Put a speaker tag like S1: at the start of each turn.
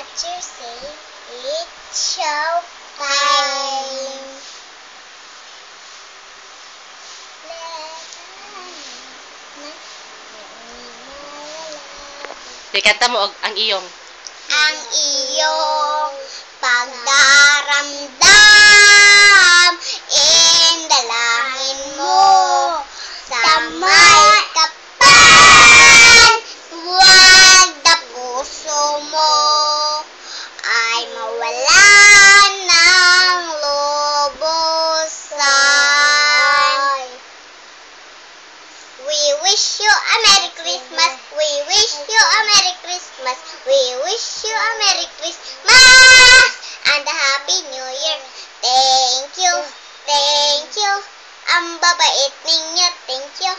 S1: teacher say, it's show time.
S2: Kanta mo ang iyong.
S1: Ang iyong pagdaramdam, indalangin mo sa may kapal, huwag na puso mo ay mawala ng lubusan. We wish you a Merry Christmas. We wish you a Merry Christmas. We wish you a Merry Christmas and a Happy New Year. Thank you. Thank you. Ang babait ninyo. Thank you.